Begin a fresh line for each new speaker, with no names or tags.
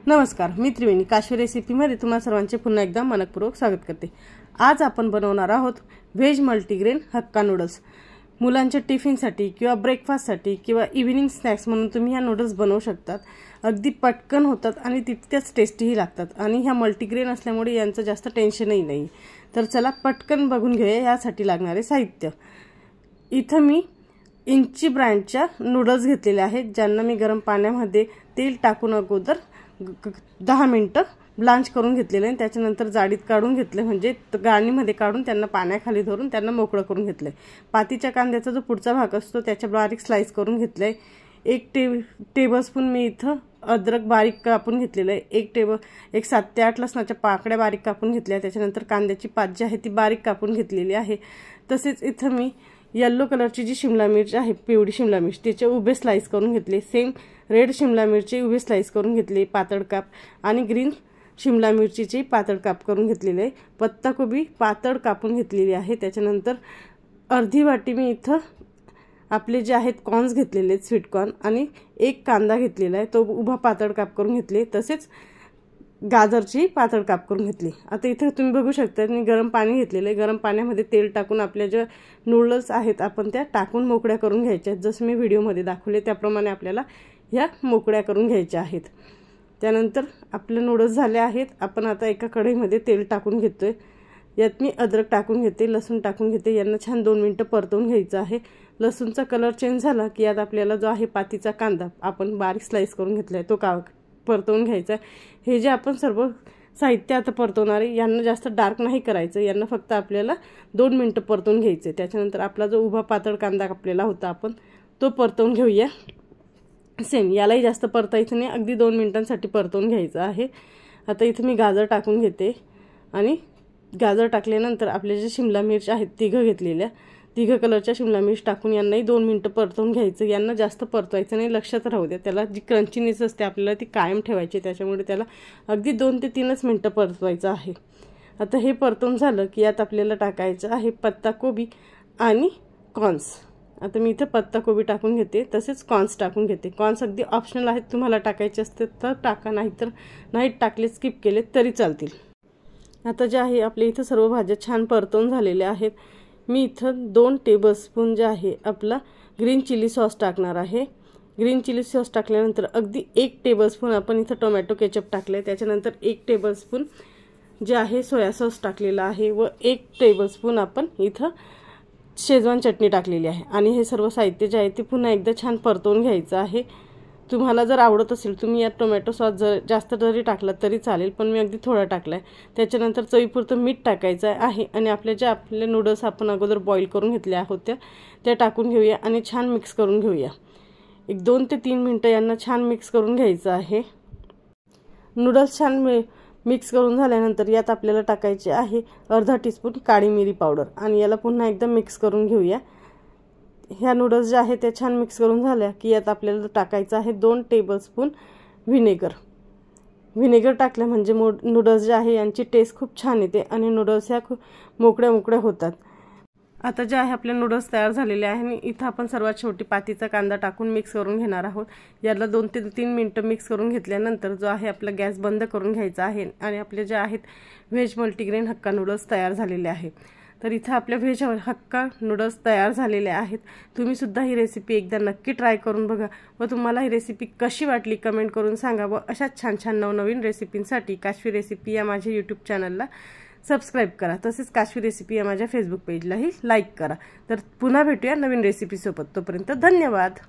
नमस्कार, मी त्रिवेणी काश्वी रेसिपीमध्ये तुम्हा सर्वांचे पुन्हा एकदा मनपूर्वक स्वागत करते। आज आपण बनवणार आहोत व्हेज मल्टीग्रेन हक्का नूडल्स। मुलांच्या टिफिनसाठी किंवा ब्रेकफास्टसाठी किंवा इव्हिनिंग स्नॅक्स म्हणून तुम्ही ह्या नूडल्स बनवू शकतात। अगदी पटकन होतात आणि तितक्याच टेस्टीही लागतात आणि ह्या मल्टीग्रेन असल्यामुळे यांचं जास्त टेन्शनही नाही। तर चला पटकन बघून घेऊया यासाठी लागणारे साहित्य। इथं मी इंची ब्रँडच्या नूडल्स घेतलेले आहेत, ज्यांना मी गरम पाण्यामध्ये तेल टाकून अगोदर 10 मिनिटं ब्लांच करून घेतलेले आणि त्याच्यानंतर जाडीत काढून घेतले, म्हणजे गाळणीमध्ये काढून त्यांना पाण्याखाली धरून त्यांना मोकळं करून घेतले। पातीच्या कांद्याचा जो पुढचा भाग असतो त्याच्या बारीक स्लाइस करून घेतले। 1 टेबलस्पून मी इथं अद्रक बारीक कापून घेतलेलं आहे। एक 7 ते 8 लसणाच्या पाकळ्या बारीक कापून घेतल्या। त्याच्यानंतर कांद्याची पात जी आहे ती बारीक कापून घेतलेली आहे। तसेच इथं मी येलो कलरची जी शिमला मिरची आहे, पिवळी शिमला मिरची, त्याचे उभे स्लाइस करून घेतले। सेम रेड शिमला मिरची उभे स्लाइस करून घेतले पातळ काप, आणि ग्रीन शिमला मिरचीची पातळ काप करून घेतलेले। पत्ता कोबी पातळ कापून घेतलेली आहे। त्याच्यानंतर अर्धी वाटी मी इथं आपले जे आहेत कॉर्न्स घेतलेले आहेत, स्वीट कॉर्न, आणि 1 कांदा घेतलेला आहे, तो उभा पातळ काप करून घेतले। तसेच गाजरची पातळ काप करून घेतली। आता इथे तुम्ही बघू शकता मी गरम पाणी घेतलेलं आहे। गरम पाण्यामध्ये तेल टाकून आपल्या जे नूडल्स आहेत आपण त्या टाकून मोकळ्या करून घ्यायच्या आहेत। जसं मी व्हिडिओमध्ये दाखवले त्याप्रमाणे आपल्याला ह्या मोकळ्या करून घ्यायच्या आहेत। त्यानंतर आपले नूडल्स झाले आहेत। आपण आता एका कढईमध्ये तेल टाकून घेतोय। यात मी अद्रक टाकून घेते, लसूण टाकून घेते। यांना छान 2 मिनिटं परतवून घ्यायचं आहे। लसूणचा कलर चेंज झाला की यात आपल्याला जो आहे पातीचा कांदा आपण बारीक स्लाइस करून घेतलाय तो परतवून घ्यायचा। हे जे आपण सर्व साहित्य आता परतवणार आहे यांना जास्त डार्क नाही करायचं, यांना फक्त आपल्याला 2 मिनिटं परतवून घ्यायचे। त्याच्यानंतर आपला जो उभा पातळ कांदा कापलेला होता आपण तो परतवून घेऊया। सेम यालाही जास्त परतायचं नाही, अगदी 2 मिनिटांसाठी परतवून घ्यायचं आहे। आता इथे मी गाजर टाकून घेते, आणि गाजर टाकल्यानंतर आपले जे शिमला मिर्च आहेत तिघ कलरच्या शिमला मिर्च टाकून यांनाही 2 मिनिटं परतवून घ्यायचं। यांना जास्त परतवायचं नाही, लक्षात राहू द्या। त्याला जी क्रंचीनेस असते आपल्याला ती कायम ठेवायची, त्याच्यामुळे त्याला अगदी 2 ते 3 मिनिटं परतवायचं आहे। आता हे परतवून झालं की यात आपल्याला टाकायचं आहे पत्ता कोबी आणि कॉर्न्स। आता मी इथे पत्ता कोबी टाकून घेते, तसेच कॉर्न्स टाकून घेते। कॉर्न्स अगदी ऑप्शनल आहेत, तुम्हाला टाकायचे असते तर टाका, नाहीतर नाही टाकले स्किप केले तरी चालतील। आता जे आहे आपले इथे सर्व भाज्या छान परतवून झालेल्या आहेत। मी इथं 2 टेबलस्पून जे आहे आपला ग्रीन चिली सॉस टाकणार आहे। ग्रीन चिली सॉस टाकल्यानंतर अगदी 1 टेबलस्पून आपण इथं टोमॅटो केचप टाकले। त्याच्यानंतर 1 टेबलस्पून जे आहे सोया सॉस टाकलेला आहे, व 1 टेबलस्पून आपण इथं शेजवान चटणी टाकलेली आहे। आणि हे सर्व साहित्य जे आहे ते पुन्हा एकदा छान परतवून घ्यायचं आहे। तुम्हाला जर आवडत असेल तुम्ही यात टोमॅटो सॉस जास्त जरी टाकला तरी चालेल, पण मी अगदी थोडा टाकलाय। त्याच्यानंतर चवीपुरतं मीठ टाकायचं आहे, आणि आपले नूडल्स आपण अगोदर बॉईल करून घेतल्या होत्या त्या टाकून घेऊया आणि छान मिक्स करून घेऊया। 2 ते 3 मिनिटं यांना छान मिक्स करून घ्यायचं आहे। नूडल्स छान मिक्स करून झाल्यानंतर यात आपल्याला टाकायचे आहे अर्धा टीस्पून काळी मिरी पावडर, आणि याला पुन्हा एकदा मिक्स करून घेऊया। ह्या नूडल्स जे आहे त्या छान मिक्स करून झाल्या की यात आपल्याला टाकायचं आहे 2 टेबलस्पून व्हिनेगर टाकलं म्हणजे नूडल्स जे आहे यांची टेस्ट खूप छान येते आणि नूडल्स ह्या खूप मोकळ्या होतात। आता जे आहे आपले नूडल्स तयार झालेले आहे, आणि इथं आपण सर्वात शेवटी पातीचा कांदा टाकून मिक्स करून घेणार आहोत। याला 2 ते 3 मिनिटं मिक्स करून घेतल्यानंतर जो आहे आपला गॅस बंद करून घ्यायचा आहे, आणि आपले जे आहेत व्हेज मल्टीग्रेन हक्का नूडल्स तयार झालेले आहेत। तर इथं आपल्या व्हेज हक्का नूडल्स तयार झालेले आहेत। तुम्ही सुद्धा ही रेसिपी एकदा नक्की ट्राय करून बघा, व तुम्हाला ही रेसिपी कशी वाटली कमेंट करून सांगा। व अशाच छान नवनवीन रेसिपींसाठी काश्वी रेसिपी या माझ्या यूट्यूब चॅनलला सबस्क्राईब करा। तसेच काश्वी रेसिपी या माझ्या फेसबुक पेजलाही लाईक करा। तर पुन्हा भेटूया नवीन रेसिपीसोबत, तोपर्यंत धन्यवाद।